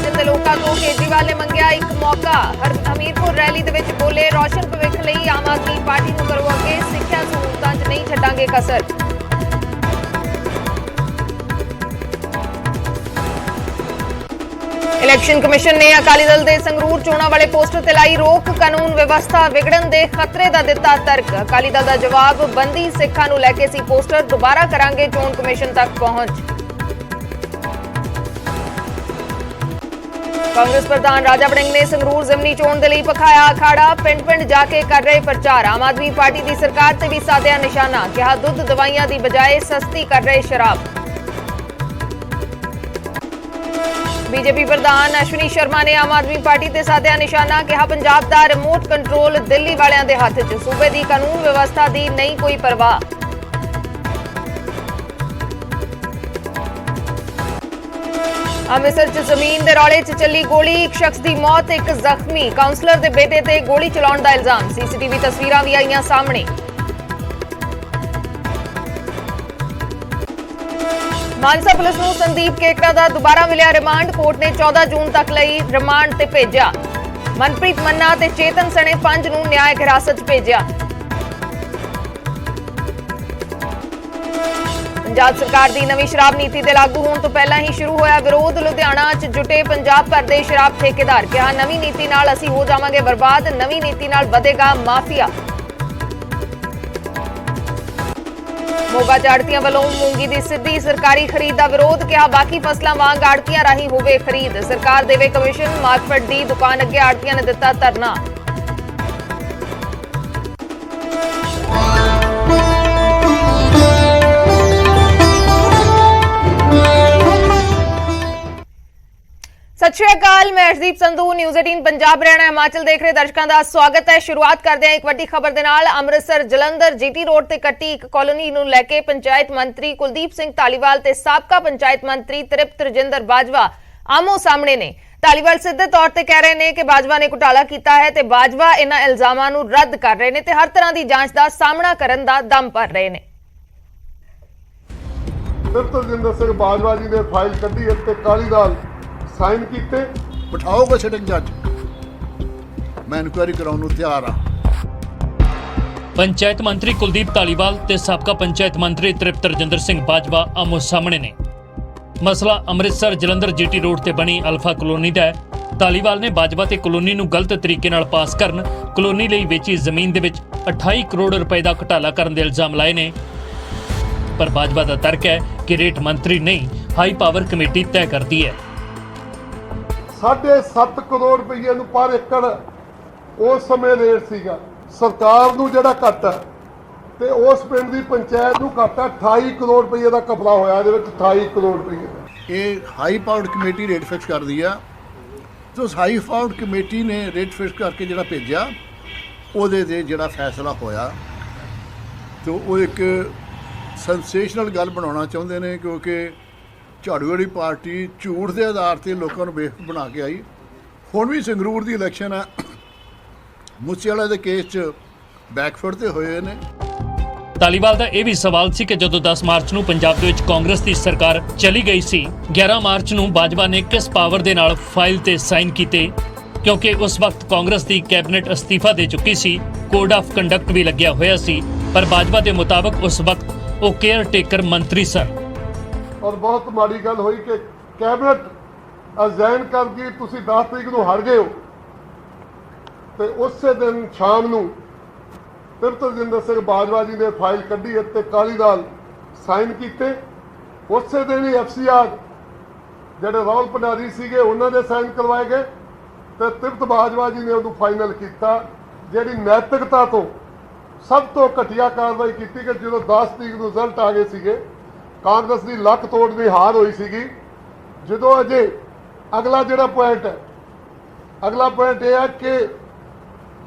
ਹਿਮਾਚਲ ਦੇ ਲੋਕਾਂ ਤੋਂ ਕੇਜਰੀਵਾਲ ਨੇ ਮੰਗਿਆ ਇੱਕ ਮੌਕਾ। ਹਮੀਰਪੁਰ ਰੈਲੀ ਦੇ ਵਿੱਚ ਬੋਲੇ, ਰੌਸ਼ਨ ਭਵਿੱਖ ਲਈ ਆਮ ਆਦਮੀ ਪਾਰਟੀ ਨੂੰ ਕਰੋ ਅੱਗੇ, ਸਿੱਖਿਆ ਸਹੂਲਤਾਂ 'ਚ ਨਹੀਂ ਛੱਡਾਂਗੇ ਕਸਰ। ਇਲੈਕਸ਼ਨ ਕਮਿਸ਼ਨ ਨੇ ਅਕਾਲੀ ਦਲ ਦੇ ਸੰਗਰੂਰ ਚੋਣਾਂ ਵਾਲੇ ਪੋਸਟਰ ਤੇ ਲਾਈ ਰੋਕ, ਕਾਨੂੰਨ ਵਿਵਸਥਾ ਵਿਗੜਨ ਦੇ ਖਤਰੇ ਦਾ ਦਿੱਤਾ ਤਰਕ। ਅਕਾਲੀ ਦਲ ਦਾ ਜਵਾਬ, ਬੰਦੀ ਸਿੱਖਾਂ ਨੂੰ ਲੈ ਕੇ ਸੀ ਪੋਸਟਰ, ਦੁਬਾਰਾ ਕਰਾਂਗੇ ਚੋਣ ਕਮਿਸ਼ਨ ਤੱਕ ਪਹੁੰਚ। ਕਾਂਗਰਸ ਪ੍ਰਧਾਨ ਰਾਜਾ ਵੜਿੰਗ ਨੇ ਸੰਗਰੂਰ ਜ਼ਿਮਨੀ ਚੋਣ ਦੇ ਲਈ ਪਖਾਇਆ ਅਖਾੜਾ, ਪਿੰਡ-ਪਿੰਡ ਜਾ ਕੇ ਕਰ ਰਹੇ ਪ੍ਰਚਾਰ। ਆਮ ਆਦਮੀ ਪਾਰਟੀ ਦੀ ਸਰਕਾਰ ਤੇ ਵੀ ਸਾਧਿਆ ਨਿਸ਼ਾਨਾ, ਕਿਹਾ ਦੁੱਧ ਦਵਾਈਆਂ ਦੀ ਬਜਾਏ ਸਸਤੀ ਕਰ ਰਹੇ ਸ਼ਰਾਬ। बीजेपी प्रधान अश्विनी शर्मा ने आम आदमी पार्टी ते साधिया निशाना, कहा पंजाब दा रिमोट कंट्रोल दिल्ली वालियां दे हत्थ च, सूबे दी कानून व्यवस्था दी नहीं कोई परवाह। अमृतसर च जमीन दे रौले च चली गोली, एक शख्स दी मौत, एक जख्मी। काउंसलर दे बेटे ते गोली चलाउण दा इल्जाम, सीसीटीवी तस्वीरां भी आईयां सामने। मानसा पुलिस ਨੂੰ ਸੰਦੀਪ ਕੇਕੜਾ ਦਾ ਦੁਬਾਰਾ ਮਿਲਿਆ ਰਿਮਾਂਡ, ਕੋਰਟ ਨੇ 14 ਜੂਨ ਤੱਕ ਲਈ ਰਿਮਾਂਡ ਤੇ ਭੇਜਿਆ। ਮਨਪ੍ਰੀਤ ਮੰਨਾ ਤੇ ਚੇਤਨ ਸਣੇ 5 ਨੂੰ ਨਿਆਇਕ ਹਿਰਾਸਤ 'ਚ ਭੇਜਿਆ। ਪੰਜਾਬ ਸਰਕਾਰ ਦੀ ਨਵੀਂ ਸ਼ਰਾਬ ਨੀਤੀ ਦੇ ਲਾਗੂ ਹੋਣ ਤੋਂ ਪਹਿਲਾਂ ਹੀ ਸ਼ੁਰੂ ਹੋਇਆ ਵਿਰੋਧ। ਲੁਧਿਆਣਾ 'ਚ ਜੁਟੇ ਪੰਜਾਬ ਭਰ ਦੇ ਸ਼ਰਾਬ ਠੇਕੇਦਾਰ, ਕਿਹਾ ਨਵੀਂ ਨੀਤੀ ਨਾਲ ਅਸੀਂ ਹੋ ਜਾਵਾਂਗੇ ਬਰਬਾਦ, ਨਵੀਂ ਨੀਤੀ ਨਾਲ ਵਧੇਗਾ ਮਾਫੀਆ। ਮੋਗਾ ਚ ਆੜ੍ਹਤੀਆਂ ਵੱਲੋਂ ਮੂੰਗੀ ਦੀ ਸਿੱਧੀ ਸਰਕਾਰੀ ਖਰੀਦ ਦਾ ਵਿਰੋਧ, ਕਿਹਾ ਬਾਕੀ ਫਸਲਾਂ ਵਾਂਗ ਆੜ੍ਹਤੀਆਂ ਰਾਹੀਂ ਹੋਵੇ ਖਰੀਦ, ਸਰਕਾਰ ਦੇਵੇ ਕਮਿਸ਼ਨ। ਮਾਰਕਫੈੱਡ ਦੀ ਦੁਕਾਨ ਅੱਗੇ ਆੜ੍ਹਤੀਆਂ ਨੇ ਦਿੱਤਾ ਧਰਨਾ। सत श्री अकाल, मैं अर्शदीप संधू, न्यूज़ 18 पंजाब हरियाणा हिमाचल देख रहे दर्शकों का स्वागत है। शुरुआत करते हैं एक वड्डी खबर दे नाल। अमृतसर जलंधर जीटी रोड ते कट्टी एक कॉलोनी नूं लैके पंचायत मंत्री कुलदीप सिंह धालीवाल ते साबका पंचायत मंत्री तृप्त रजिंदर बाजवा आमो सामने ने। धालीवाल सीधे तौर पर कह रहे हैं कि बाजवा ने घोटाला किया है ते बाजवा इन्हां इल्जामां नूं रद्द कर रहे हैं ते हर तरह की जांच का सामना करन दा दम भर रहे हैं। तृप्त रजिंदर सिंह बाजवा जी ने फाइल कड्ढी ते अकाली दल साइन कीते। बिठाओ को सिटिंग जज, मैं इंक्वायरी कराउण नूं तैयार हां। पंचायत मंत्री कुलदीप धालीवाल ते साबका पंचायत मंत्री तृप्त रजिंदर सिंह बाजवा आमो सामने ने। मसला अमृतसर जलंधर जीटी रोड ते बनी अल्फा कलोनी दा है। धालीवाल ने बाजवा ते कलोनी नूं गलत तरीके नाल पास करन, कलोनी लई वेची जमीन दे विच 28 करोड़ रुपए दा घोटाला करन दे इल्जाम लाए ने। पर बाजवा दा तर्क है कि रेट मंत्री नहीं, हाई पावर कमेटी तय करती है। 7.5 करोड़ रुपये पर एकड़ उस समय रेट सीगा। सरकार नूं जिहड़ा घट है ते उस पिंड दी पंचायत नूं घट है 28 करोड़ रुपये का घपला होया। इहदे विच 28 करोड़ रुपये ये high powered committee rate fix कर दी है। तो उस हाई पावर्ड कमेटी ने रेट फिक्स करके जिहड़ा भेजा ਉਹਦੇ ਤੇ ਜਿਹੜਾ फैसला होया तो वो एक सेंसेशनल गल बनाना चाहते हैं क्योंकि झाड़ू वाली पार्टी झूठ के आधार पर लोगों को बेवकूफ बना के आई। हुण भी संगरूर की इलैक्शन है, मूसेवाले के केस च बैकफुट ते होए ने। धालीवाल ਦਾ ਇਹ ਵੀ ਸਵਾਲ ਸੀ ਕਿ ਜਦੋਂ 10 ਮਾਰਚ ਨੂੰ ਪੰਜਾਬ ਦੇ ਵਿੱਚ ਕਾਂਗਰਸ ਦੀ ਸਰਕਾਰ ਚਲੀ ਗਈ ਸੀ, 11 ਮਾਰਚ ਨੂੰ ਬਾਜਵਾ ਨੇ ਕਿਸ ਪਾਵਰ ਦੇ ਨਾਲ ਫਾਈਲ ਤੇ ਸਾਈਨ ਕੀਤੇ, ਕਿਉਂਕਿ ਉਸ ਵਕਤ ਕਾਂਗਰਸ ਦੀ ਕੈਬਨਿਟ ਅਸਤੀਫਾ ਦੇ ਚੁੱਕੀ ਸੀ, ਕੋਡ ਆਫ ਕੰਡਕਟ ਵੀ ਲੱਗਿਆ ਹੋਇਆ ਸੀ। ਪਰ ਬਾਜਵਾ ਦੇ ਮੁਤਾਬਕ ਉਸ ਵਕਤ ਉਹ ਕੇਅਰ ਟੇਕਰ ਮੰਤਰੀ ਸਨ। और बहुत माड़ी गल हुई कि कैबिनेट अजाइन करके तुसी 10 तरीक नूं हट गए हो तो उस दिन शाम नूं तृप्त रजिंदर सिंह बाजवा जी ने फाइल कड्ढी ते अकाली दल साइन कीते। उस दिन ही FCR जिहड़े राहुल भंडारी सीगे उन्हां दे साइन करवाए गए तो तृप्त बाजवा जी ने उहनूं फाइनल किया। जिहड़ी नैतिकता तो सब तो घटिया कार्रवाई की कि जो 10 तरीक नूं रिजल्ट आ गए सीगे, कांग्रेस की लक तोड़नी हार हुई सी। जो अजे अगला जोड़ा पॉइंट है, अगला पॉइंट यह है कि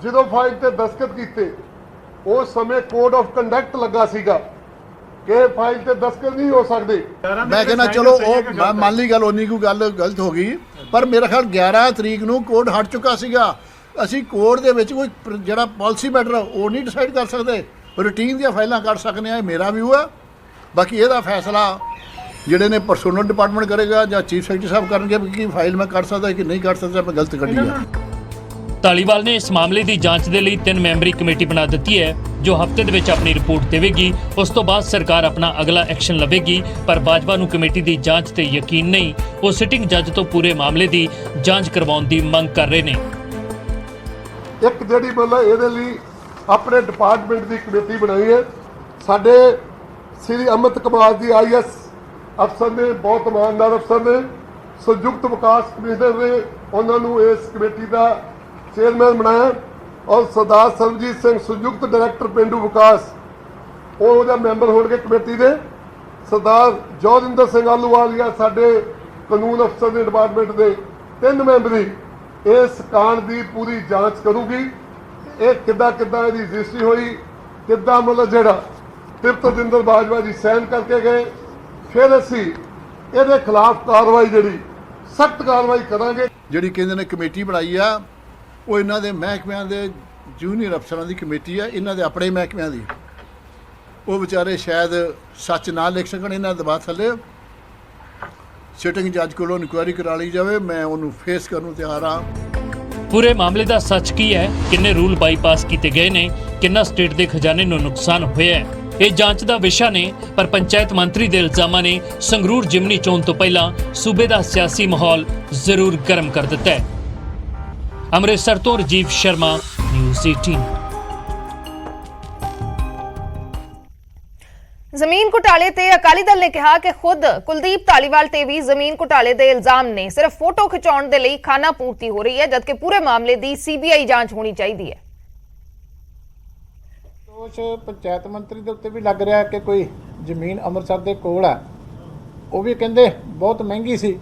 जो फाइल से दस्तखत किए उस समय कोड ऑफ कंडक्ट लगा सीगा कि फाइल से दस्तखत नहीं हो सकते। मैं कहना चलो वो मान ली गल उन्नी को गल गलत हो गई, पर मेरा ख्याल 11 तरीक नूं कोड हट चुका सीगा। असी कोड दे विच कोई जिहड़ा पॉलिसी मैटर वो नहीं डिसाइड कर सकते, रूटीन दी फाइलां कर सकते हैं, मेरा व्यू है। बाकी ਇਹਦਾ फैसला ਜਿਹੜੇ ਨੇ ਪਰਸੋਨਲ ਡਿਪਾਰਟਮੈਂਟ ਕਰੇਗਾ ਜਾਂ ਚੀਫ ਸੈਕਟਰੀ ਸਾਹਿਬ ਕਰਨਗੇ ਕਿ ਫਾਈਲ ਮੈਂ ਕੱਢ ਸਕਦਾ ਕਿ ਨਹੀਂ ਕੱਢ ਸਕਦਾ, ਮੈਂ ਗਲਤ ਕੱਢੀ ਆ। ਧਾਲੀਵਾਲ ਨੇ ਇਸ ਮਾਮਲੇ ਦੀ ਜਾਂਚ ਦੇ ਲਈ 3 ਮੈਂਬਰੀ ਕਮੇਟੀ ਬਣਾ ਦਿੱਤੀ ਹੈ ਜੋ ਹਫ਼ਤੇ ਦੇ ਵਿੱਚ ਆਪਣੀ ਰਿਪੋਰਟ ਦੇਵੇਗੀ। ਉਸ ਤੋਂ ਬਾਅਦ ਸਰਕਾਰ ਆਪਣਾ ਅਗਲਾ ਐਕਸ਼ਨ ਲਵੇਗੀ। ਪਰ ਬਾਜਵਾ ਨੂੰ ਕਮੇਟੀ ਦੀ ਜਾਂਚ ਤੇ ਯਕੀਨ ਨਹੀਂ। ਉਹ ਸਿਟਿੰਗ ਜੱਜ ਤੋਂ ਪੂਰੇ ਮਾਮਲੇ ਦੀ ਜਾਂਚ ਕਰਵਾਉਣ ਦੀ ਮੰਗ ਕਰ ਰਹੇ ਨੇ। ਇੱਕ ਜਿਹੜੀ ਮਤਲਬ ਇਹਦੇ ਲਈ ਆਪਣੇ ਡਿਪਾਰਟਮੈਂਟ ਦੀ ਕਮੇਟੀ ਬਣਾਈ ਹੈ। ਸਾਡੇ ਸ੍ਰੀ ਅਮਿਤ ਕੁਮਾਰ ਜੀ IAS ਅਫਸਰ ਨੇ, ਬਹੁਤ ਇਮਾਨਦਾਰ ਅਫਸਰ ਨੇ, ਸੰਯੁਕਤ ਵਿਕਾਸ ਕਮਿਸ਼ਨਰ ਨੇ ਉਹਨਾਂ ਨੂੰ ਇਸ ਕਮੇਟੀ ਦਾ ਚੇਅਰਮੈਨ ਬਣਾਇਆ ਔਰ ਸਰਦਾਰ ਸਰਬਜੀਤ ਸਿੰਘ ਸੰਯੁਕਤ ਡਾਇਰੈਕਟਰ ਪਿੰਡੂ ਵਿਕਾਸ ਉਹ ਉਹਦਾ ਮੈਂਬਰ ਹੋਣਗੇ ਕਮੇਟੀ ਦੇ। ਸਰਦਾਰ ਜੋਗਿੰਦਰ ਸਿੰਘ ਆਲੂਵਾਲੀਆ ਸਾਡੇ ਕਾਨੂੰਨ ਅਫਸਰ ਦੇ ਡਿਪਾਰਟਮੈਂਟ ਦੇ 3 ਮੈਂਬਰੀ ਇਸ ਕਾਂਡ ਦੀ ਪੂਰੀ ਜਾਂਚ ਕਰੂਗੀ। ਇਹ ਕਿੱਦਾਂ ਇਹਦੀ ਰਜਿਸਟਰੀ ਹੋਈ, ਕਿੱਦਾਂ ਮਤਲਬ ਜਿਹੜਾ ਤ੍ਰਿਪਤ ਬਾਜਵਾ ਜੀ ਸਾਈਨ ਕਰਕੇ ਗਏ, ਫਿਰ ਅਸੀਂ ਇਹਦੇ ਖਿਲਾਫ ਕਾਰਵਾਈ ਜਿਹੜੀ ਸਖਤ ਕਾਰਵਾਈ ਕਰਾਂਗੇ। ਜਿਹੜੀ ਕਹਿੰਦੇ ਨੇ ਕਮੇਟੀ ਬਣਾਈ ਆ ਉਹ ਇਹਨਾਂ ਦੇ ਮਹਿਕਮਿਆਂ ਦੇ ਜੂਨੀਅਰ ਅਫਸਰਾਂ ਦੀ ਕਮੇਟੀ ਆ, ਇਹਨਾਂ ਦੇ ਆਪਣੇ ਮਹਿਕਮਿਆਂ ਦੀ। ਉਹ ਵਿਚਾਰੇ ਸ਼ਾਇਦ ਸੱਚ ਨਾ ਲਿਖ ਸਕਣ, ਇਹਨਾਂ ਦੇ ਦਬਾਅ ਥੱਲੇ ਸਿਟਿੰਗ ਜੱਜ ਕੋਲੋਂ ਇਨਕੁਆਇਰੀ ਕਰਾ ਲਈ ਜਾਵੇ। ਮੈਂ ਉਹਨੂੰ ਫੇਸ ਕਰਨ ਨੂੰ ਤਿਆਰ ਹਾਂ। ਪੂਰੇ ਮਾਮਲੇ ਦਾ ਸੱਚ ਕੀ ਹੈ, ਕਿੰਨੇ ਰੂਲ ਬਾਈਪਾਸ ਕੀਤੇ ਗਏ ਨੇ, ਕਿੰਨਾ ਸਟੇਟ ਦੇ ਖਜ਼ਾਨੇ ਨੂੰ ਨੁਕਸਾਨ ਹੋਇਆ ਹੈ, ਇਹ ਜਾਂਚ ਦਾ ਵਿਸ਼ਾ ਨੇ। ਪਰ ਪੰਚਾਇਤ ਮੰਤਰੀ ਦੇ ਇਲਜ਼ਾਮਾਂ ਨੇ ਸੰਗਰੂਰ ਜਿਮਨੀ ਚੋਣ ਤੋਂ ਪਹਿਲਾਂ ਸੂਬੇ ਦਾ ਸਿਆਸੀ ਮਾਹੌਲ ਜ਼ਰੂਰ ਗਰਮ ਕਰ ਦਿੱਤਾ ਹੈ। ਅੰਮ੍ਰਿਤਸਰ ਤੋਂ ਰਜੀਵ ਸ਼ਰਮਾ, ਨਿਊਜ਼ 18। ਜ਼ਮੀਨ ਘੁਟਾਲੇ ਤੇ ਅਕਾਲੀ ਦਲ ਨੇ ਕਿਹਾ ਕਿ ਖੁਦ ਕੁਲਦੀਪ ਧਾਲੀਵਾਲ ਤੇ ਵੀ ਜ਼ਮੀਨ ਘੁਟਾਲੇ ਦੇ ਇਲਜ਼ਾਮ ਨੇ। ਸਿਰਫ ਫੋਟੋ ਖਿਚਾਉਣ ਦੇ ਲਈ ਖਾਨਾ ਪੂਰਤੀ ਹੋ ਰਹੀ ਹੈ, ਜਦਕਿ ਪੂਰੇ ਮਾਮਲੇ ਦੀ CBI ਜਾਂਚ ਹੋਣੀ ਚਾਹੀਦੀ ਹੈ। ਦੋਸ਼ ਪੰਚਾਇਤ ਮੰਤਰੀ ਦੇ ਉੱਤੇ ਵੀ ਲੱਗ ਰਿਹਾ ਕਿ ਕੋਈ ਜ਼ਮੀਨ ਅੰਮ੍ਰਿਤਸਰ ਦੇ ਕੋਲ ਆ, ਉਹ ਵੀ ਕਹਿੰਦੇ ਬਹੁਤ ਮਹਿੰਗੀ ਸੀ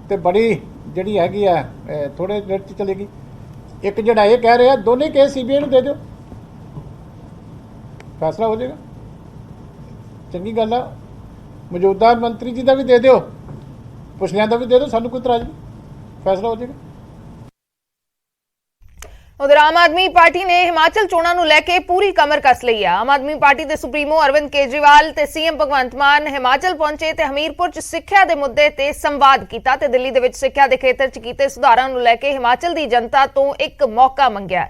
ਤੇ ਬੜੀ ਜਿਹੜੀ ਹੈਗੀ ਆ ਥੋੜੇ ਰੇਟ 'ਚ ਚਲੇਗੀ। ਇੱਕ ਜਿਹੜਾ ਇਹ ਕਹਿ ਰਿਹਾ ਦੋਨੇ ਕੇਸ CBI ਨੂੰ ਦੇ ਦਿਓ, ਫੈਸਲਾ ਹੋ ਜਾਏਗਾ। ਚੰਗੀ ਗੱਲ ਆ। ਮੌਜੂਦਾ ਮੰਤਰੀ ਜੀ ਦਾ ਵੀ ਦੇ ਦਿਓ, ਪੁਛਲਿਆਂ ਦਾ ਵੀ ਦੇ ਦਿਓ, ਸਾਨੂੰ ਕੋਈ ਇਤਰਾਜ਼ ਨਹੀਂ, ਫੈਸਲਾ ਹੋ ਜਾਏਗਾ। ਉਧਰ ਆਮ ਆਦਮੀ ਪਾਰਟੀ ਨੇ ਹਿਮਾਚਲ ਚੋਣਾਂ ਨੂੰ ਲੈ ਕੇ ਪੂਰੀ ਕਮਰ ਕੱਸ ਲਈ ਹੈ। ਆਮ ਆਦਮੀ ਪਾਰਟੀ ਦੇ ਸੁਪਰੀਮੋ ਅਰਵਿੰਦ ਕੇਜਰੀਵਾਲ ਤੇ CM ਭਗਵੰਤ ਮਾਨ ਹਿਮਾਚਲ ਪਹੁੰਚੇ ਤੇ ਹਮੀਰਪੁਰ 'ਚ ਸਿੱਖਿਆ ਦੇ ਮੁੱਦੇ ਤੇ ਸੰਵਾਦ ਕੀਤਾ ਤੇ ਦਿੱਲੀ ਦੇ ਵਿੱਚ ਸਿੱਖਿਆ ਦੇ ਖੇਤਰ 'ਚ ਕੀਤੇ ਸੁਧਾਰਾਂ ਨੂੰ ਲੈ ਕੇ ਹਿਮਾਚਲ ਦੀ ਜਨਤਾ ਤੋਂ ਇੱਕ ਮੌਕਾ ਮੰਗਿਆ।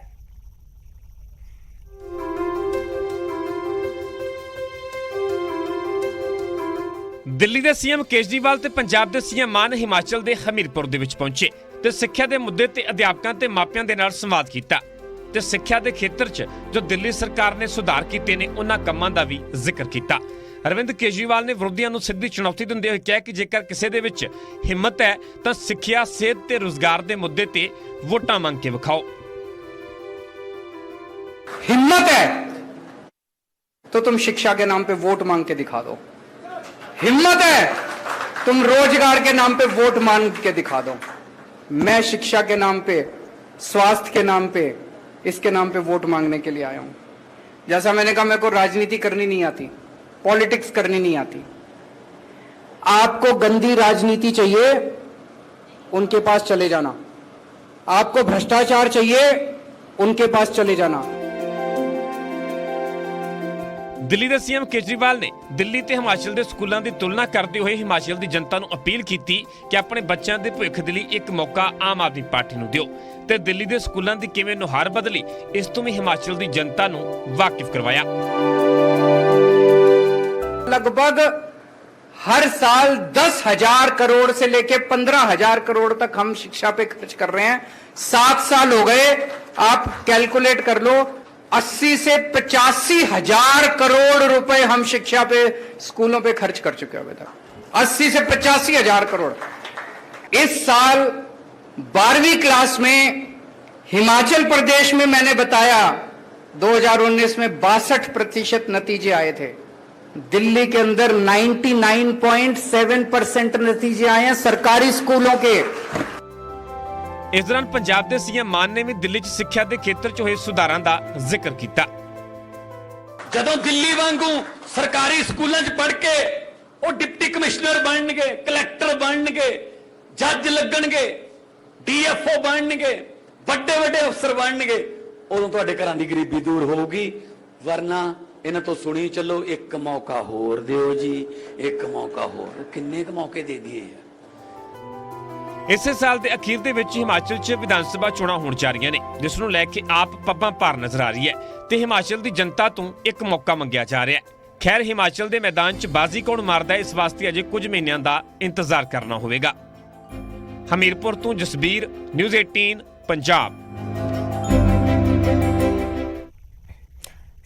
ਦਿੱਲੀ ਦੇ CM ਕੇਜਰੀਵਾਲ ਤੇ ਪੰਜਾਬ ਦੇ CM ਮਾਨ ਹਿਮਾਚਲ ਦੇ ਹਮੀਰਪੁਰ ਦੇ ਵਿੱਚ ਪਹੁੰਚੇ ਤੇ ਸਿੱਖਿਆ ਦੇ ਮੁੱਦੇ ਤੇ ਅਧਿਆਪਕਾਂ ਤੇ ਮਾਪਿਆਂ ਦੇ ਨਾਲ ਸੰਵਾਦ ਕੀਤਾ ਤੇ ਸਿੱਖਿਆ ਦੇ ਖੇਤਰ 'ਚ ਜੋ ਦਿੱਲੀ ਸਰਕਾਰ ਨੇ ਸੁਧਾਰ ਕੀਤੇ ਨੇ ਉਹਨਾਂ ਕੰਮਾਂ ਦਾ ਵੀ ਜ਼ਿਕਰ ਕੀਤਾ। ਅਰਵਿੰਦ ਕੇਜਰੀਵਾਲ ਨੇ ਵਿਰੋਧੀਆਂ ਨੂੰ ਸਿੱਧੀ ਚੁਣੌਤੀ ਦਿੰਦੇ ਹੋਏ ਕਿਹਾ ਕਿ ਜੇਕਰ ਕਿਸੇ ਦੇ ਵਿੱਚ ਹਿੰਮਤ ਹੈ ਤਾਂ ਸਿੱਖਿਆ, ਸਿਹਤ ਤੇ ਰੁਜ਼ਗਾਰ ਦੇ ਮੁੱਦੇ ਤੇ ਵੋਟਾਂ ਮੰਗ ਕੇ ਵਿਖਾਓ। हिम्मत है तो तुम शिक्षा के नाम पे वोट मांग के दिखा दो, हिम्मत है तुम रोजगार के नाम पे वोट मांग के दिखा दो। मैं शिक्षा के नाम पे, स्वास्थ्य के नाम पे, इसके नाम पे वोट मांगने के लिए आया हूं। जैसा मैंने कहा, मेरे को राजनीति करनी नहीं आती, पॉलिटिक्स करनी नहीं आती। आपको गंदी राजनीति चाहिए, उनके पास चले जाना। आपको भ्रष्टाचार चाहिए, उनके पास चले जाना। ਦਿੱਲੀ ਦੇ CM ਕੇਜਰੀਵਾਲ ਨੇ ਦਿੱਲੀ ਤੇ ਹਿਮਾਚਲ ਦੇ ਸਕੂਲਾਂ ਦੀ ਤੁਲਨਾ ਕਰਦੇ ਹੋਏ ਹਿਮਾਚਲ ਦੀ ਜਨਤਾ ਨੂੰ ਅਪੀਲ ਕੀਤੀ ਕਿ ਆਪਣੇ ਬੱਚਿਆਂ ਦੇ ਭਵਿੱਖ ਦੇ ਲਈ ਇੱਕ ਮੌਕਾ ਆਮ ਆਦਮੀ ਪਾਰਟੀ ਨੂੰ ਦਿਓ ਤੇ ਦਿੱਲੀ ਦੇ ਸਕੂਲਾਂ ਦੀ ਕਿਵੇਂ ਨੁਹਾਰ ਬਦਲੀ, ਇਸ ਤੋਂ ਵੀ ਹਿਮਾਚਲ ਦੀ ਜਨਤਾ ਨੂੰ ਵਾਕਿਫ ਕਰਵਾਇਆ। लगभग हर साल 10,000 करोड़ से लेके 15,000 करोड़ तक हम शिक्षा पे खर्च कर रहे हैं। 7 साल हो गए, आप कैलकुलेट कर लो, 80 से 85,000 करोड़ रुपए हम शिक्षा पे, स्कूलों पे खर्च कर चुके हैं अभी तक। 80 से 85,000 करोड़। इस साल 12वीं क्लास में हिमाचल प्रदेश में मैंने बताया 2019 में 62% नतीजे आए थे। दिल्ली के अंदर 99.7% नतीजे आए हैं सरकारी स्कूलों के। ਇਸ ਦੌਰਾਨ ਪੰਜਾਬ ਦੇ CM ਮਾਨ ਨੇ ਵੀ ਦਿੱਲੀ 'ਚ ਸਿੱਖਿਆ ਦੇ ਖੇਤਰ 'ਚ ਹੋਏ ਸੁਧਾਰਾਂ ਦਾ ਜ਼ਿਕਰ ਕੀਤਾ। ਜਦੋਂ ਦਿੱਲੀ ਵਾਂਗੂ ਸਰਕਾਰੀ ਸਕੂਲਾਂ 'ਚ ਪੜ੍ਹ ਕੇ ਉਹ ਡਿਪਟੀ ਕਮਿਸ਼ਨਰ ਬਣਨਗੇ, ਕਲੈਕਟਰ ਬਣਨਗੇ, ਜੱਜ ਲੱਗਣਗੇ, DFO ਬਣਨਗੇ, ਵੱਡੇ ਵੱਡੇ ਅਫਸਰ ਬਣਨਗੇ, ਉਦੋਂ ਤੁਹਾਡੇ ਘਰਾਂ ਦੀ ਗਰੀਬੀ ਦੂਰ ਹੋਊਗੀ। ਵਰਨਾ ਇਹਨਾਂ ਤੋਂ ਸੁਣੀ ਚੱਲੋ, ਇੱਕ ਮੌਕਾ ਹੋਰ ਦਿਓ ਜੀ, ਇੱਕ ਮੌਕਾ ਹੋਰ। ਕਿੰਨੇ ਕੁ ਮੌਕੇ ਦੇ ਦਈਏ ਯਾਰ। ਇਸੇ ਸਾਲ ਦੇ ਅਖੀਰ ਦੇ ਵਿੱਚ ਹਿਮਾਚਲ 'ਚ ਵਿਧਾਨ ਸਭਾ ਚੋਣਾਂ ਹੋਣ ਜਾ ਰਹੀਆਂ ਨੇ, ਜਿਸ ਨੂੰ ਲੈ ਕੇ ਆਪ ਪੱਬਾਂ ਭਾਰ ਨਜ਼ਰ ਆ ਰਹੀ ਹੈ ਤੇ ਹਿਮਾਚਲ ਦੀ ਜਨਤਾ ਤੋਂ ਇੱਕ ਮੌਕਾ ਮੰਗਿਆ ਜਾ ਰਿਹਾ ਹੈ। ਖੈਰ ਹਿਮਾਚਲ ਦੇ ਮੈਦਾਨ 'ਚ ਬਾਜ਼ੀ ਕੌਣ ਮਾਰਦਾ ਹੈ, ਇਸ ਵਾਸਤੇ ਅਜੇ ਕੁਝ ਮਹੀਨਿਆਂ ਦਾ ਇੰਤਜ਼ਾਰ ਕਰਨਾ ਹੋਵੇਗਾ। ਹਮੀਰਪੁਰ ਤੋਂ ਜਸਬੀਰ, ਨਿਊਜ਼ 18 ਪੰਜਾਬ।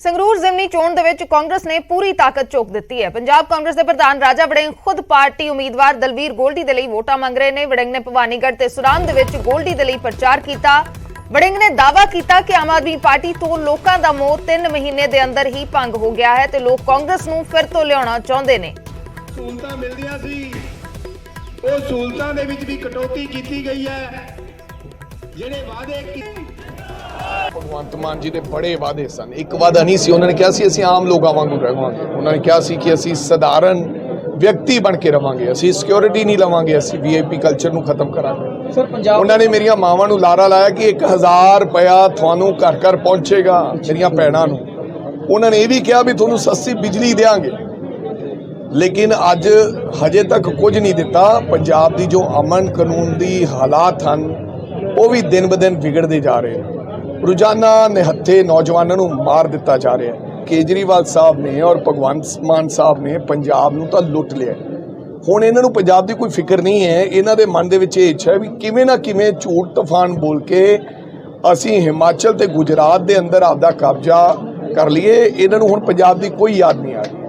ਸੰਗਰੂਰ ਜ਼ਿਮਨੀ ਚੋਣ ਦੇ ਵਿੱਚ ਕਾਂਗਰਸ ਨੇ ਪੂਰੀ ਤਾਕਤ ਝੋਕ ਦਿੱਤੀ ਹੈ। ਪੰਜਾਬ ਕਾਂਗਰਸ ਦੇ ਪ੍ਰਧਾਨ ਰਾਜਾ ਵੜਿੰਗ ਖੁਦ ਪਾਰਟੀ ਉਮੀਦਵਾਰ ਦਲਵੀਰ ਗੋਲਡੀ ਦੇ ਲਈ ਵੋਟਾਂ ਮੰਗ ਰਹੇ ਨੇ। ਵੜਿੰਗ ਨੇ ਭਵਾਨੀਗੜ੍ਹ ਤੇ ਸੁਨਾਮ ਦੇ ਵਿੱਚ ਗੋਲਡੀ ਦੇ ਲਈ ਪ੍ਰਚਾਰ ਕੀਤਾ। ਵੜਿੰਗ ਨੇ ਦਾਅਵਾ ਕੀਤਾ ਕਿ ਆਮ ਆਦਮੀ ਪਾਰਟੀ ਤੋਂ ਲੋਕਾਂ ਦਾ ਮੋਹ 3 ਮਹੀਨੇ ਦੇ ਅੰਦਰ ਹੀ ਭੰਗ ਹੋ ਗਿਆ ਹੈ ਤੇ ਲੋਕ ਕਾਂਗਰਸ ਨੂੰ ਫਿਰ ਤੋਂ ਲਿਆਉਣਾ ਚਾਹੁੰਦੇ ਨੇ। ਸਹੂਲਤਾਂ ਮਿਲਦੀਆਂ ਸੀ, ਉਹ ਸਹੂਲਤਾਂ ਦੇ ਵਿੱਚ ਵੀ ਕਟੌਤੀ ਕੀਤੀ ਗਈ ਹੈ। ਜਿਹੜੇ ਵਾਅਦੇ ਭਗਵੰਤ ਮਾਨ ਜੀ ਦੇ ਬੜੇ ਵਾਅਦੇ ਸਨ। ਇੱਕ ਵਾਅਦਾ ਨਹੀਂ ਸੀ, ਉਹਨਾਂ ਨੇ ਕਿਹਾ ਸੀ ਅਸੀਂ ਆਮ ਲੋਕਾਂ ਵਾਂਗੂ ਰਹਾਂਗੇ। ਉਹਨਾਂ ਨੇ ਕਿਹਾ ਸੀ ਕਿ ਅਸੀਂ ਸਧਾਰਨ ਵਿਅਕਤੀ ਬਣ ਕੇ ਰਵਾਂਗੇ, ਅਸੀਂ ਸਿਕਿਉਰਿਟੀ ਨਹੀਂ ਲਵਾਂਗੇ, ਅਸੀਂ ਵੀਆਈਪੀ ਕਲਚਰ ਨੂੰ ਖਤਮ ਕਰਾਂਗੇ। ਸਰ ਪੰਜਾਬ ਉਹਨਾਂ ਨੇ ਮੇਰੀਆਂ ਮਾਵਾਂ ਨੂੰ ਲਾਰਾ ਲਾਇਆ ਕਿ 1000 ਰੁਪਇਆ ਤੁਹਾਨੂੰ ਘਰ ਘਰ ਪਹੁੰਚੇਗਾ, ਮੇਰੀਆਂ ਭੈਣਾਂ ਨੂੰ। ਉਹਨਾਂ ਨੇ ਇਹ ਵੀ ਕਿਹਾ ਵੀ ਤੁਹਾਨੂੰ ਸਸਤੀ ਬਿਜਲੀ ਦੇਵਾਂਗੇ, ਲੇਕਿਨ ਅੱਜ ਹਜੇ ਤੱਕ ਕੁਝ ਨਹੀਂ ਦਿੱਤਾ। ਪੰਜਾਬ ਦੀ ਜੋ ਅਮਨ ਕਾਨੂੰਨ ਦੀ ਹਾਲਾਤ ਹਨ ਉਹ ਵੀ ਦਿਨ ਬ ਦਿਨ ਵਿਗੜਦੇ ਜਾ ਰਹੇ ਨੇ। ਰੋਜ਼ਾਨਾ ਨਿਹੱਥੇ ਨੌਜਵਾਨਾਂ ਨੂੰ ਮਾਰ ਦਿੱਤਾ ਜਾ ਰਿਹਾ ਹੈ। ਕੇਜਰੀਵਾਲ ਸਾਹਿਬ ਨੇ ਔਰ ਭਗਵੰਤ ਮਾਨ ਸਾਹਿਬ ਨੇ ਪੰਜਾਬ ਨੂੰ ਤਾਂ ਲੁੱਟ ਲਿਆ। ਹੁਣ ਇਹਨਾਂ ਨੂੰ ਪੰਜਾਬ ਦੀ ਕੋਈ ਫਿਕਰ ਨਹੀਂ ਹੈ। ਇਹਨਾਂ ਦੇ ਮਨ ਦੇ ਵਿੱਚ ਇਹ ਇੱਛਾ ਹੈ ਵੀ ਕਿਵੇਂ ਨਾ ਕਿਵੇਂ ਝੂਠ ਤੂਫਾਨ ਬੋਲ ਕੇ ਅਸੀਂ ਹਿਮਾਚਲ ਤੇ ਗੁਜਰਾਤ ਦੇ ਅੰਦਰ ਆਪਦਾ ਕਬਜ਼ਾ ਕਰ ਲਈਏ। ਇਹਨਾਂ ਨੂੰ ਹੁਣ ਪੰਜਾਬ ਦੀ ਕੋਈ ਯਾਦ ਨਹੀਂ ਆ ਰਹੀ।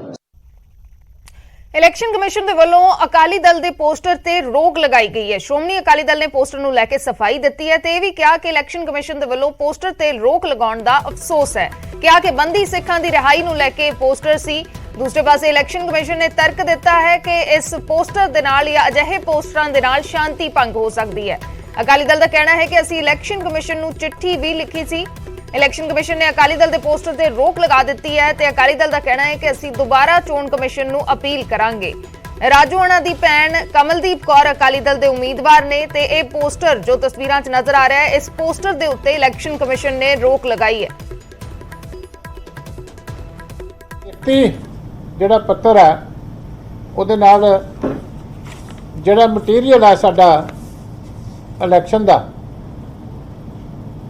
ਇਲੈਕਸ਼ਨ ਕਮਿਸ਼ਨ ਦੇ ਵੱਲੋਂ ਅਕਾਲੀ ਦਲ ਦੇ ਪੋਸਟਰ ਤੇ ਰੋਕ ਲਗਾਈ ਗਈ ਹੈ। ਸ਼੍ਰੋਮਣੀ ਅਕਾਲੀ ਦਲ ਨੇ ਪੋਸਟਰ ਨੂੰ ਲੈ ਕੇ ਸਫਾਈ ਦਿੱਤੀ ਹੈ ਤੇ ਇਹ ਵੀ ਕਿਹਾ ਕਿ ਇਲੈਕਸ਼ਨ ਕਮਿਸ਼ਨ ਦੇ ਵੱਲੋਂ ਪੋਸਟਰ ਤੇ ਰੋਕ ਲਗਾਉਣ ਦਾ ਅਫਸੋਸ ਹੈ। ਕਿਹਾ ਕਿ ਬੰਦੀ ਸਿੱਖਾਂ ਦੀ ਰਿਹਾਈ ਨੂੰ ਲੈ ਕੇ ਪੋਸਟਰ ਸੀ। ਦੂਸਰੇ ਪਾਸੇ ਇਲੈਕਸ਼ਨ ਕਮਿਸ਼ਨ ਨੇ ਤਰਕ ਦਿੱਤਾ ਹੈ ਕਿ ਇਸ ਪੋਸਟਰ ਦੇ ਨਾਲ ਜਾਂ ਅਜਿਹੇ ਪੋਸਟਰਾਂ ਦੇ ਨਾਲ ਸ਼ਾਂਤੀ ਭੰਗ ਹੋ ਸਕਦੀ ਹੈ। ਅਕਾਲੀ ਦਲ ਦਾ ਕਹਿਣਾ ਹੈ ਕਿ ਅਸੀਂ ਇਲੈਕਸ਼ਨ ਕਮਿਸ਼ਨ ਨੂੰ ਚਿੱਠੀ ਵੀ ਲਿਖੀ ਸੀ। ਇਲੈਕਸ਼ਨ ਕਮਿਸ਼ਨ ਨੇ ਅਕਾਲੀ ਦਲ ਦੇ ਪੋਸਟਰ ਤੇ ਰੋਕ ਲਗਾ ਦਿੱਤੀ ਹੈ ਤੇ ਅਕਾਲੀ ਦਲ ਦਾ ਕਹਿਣਾ ਹੈ ਕਿ ਅਸੀਂ ਦੁਬਾਰਾ ਚੋਣ ਕਮਿਸ਼ਨ ਨੂੰ ਅਪੀਲ ਕਰਾਂਗੇ। ਰਾਜੂ ਅਣਾ ਦੀ ਭੈਣ ਕਮਲਦੀਪ ਕੌਰ ਅਕਾਲੀ ਦਲ ਦੇ ਉਮੀਦਵਾਰ ਨੇ ਤੇ ਇਹ ਪੋਸਟਰ ਜੋ ਤਸਵੀਰਾਂ 'ਚ ਨਜ਼ਰ ਆ ਰਿਹਾ ਹੈ, ਇਸ ਪੋਸਟਰ ਦੇ ਉੱਤੇ ਇਲੈਕਸ਼ਨ ਕਮਿਸ਼ਨ ਨੇ ਰੋਕ ਲਗਾਈ ਹੈ। ਜਿਹੜਾ ਪੱਤਰ ਹੈ ਉਹਦੇ ਨਾਲ ਜਿਹੜਾ ਮਟੀਰੀਅਲ ਹੈ ਸਾਡਾ ਇਲੈਕਸ਼ਨ ਦਾ,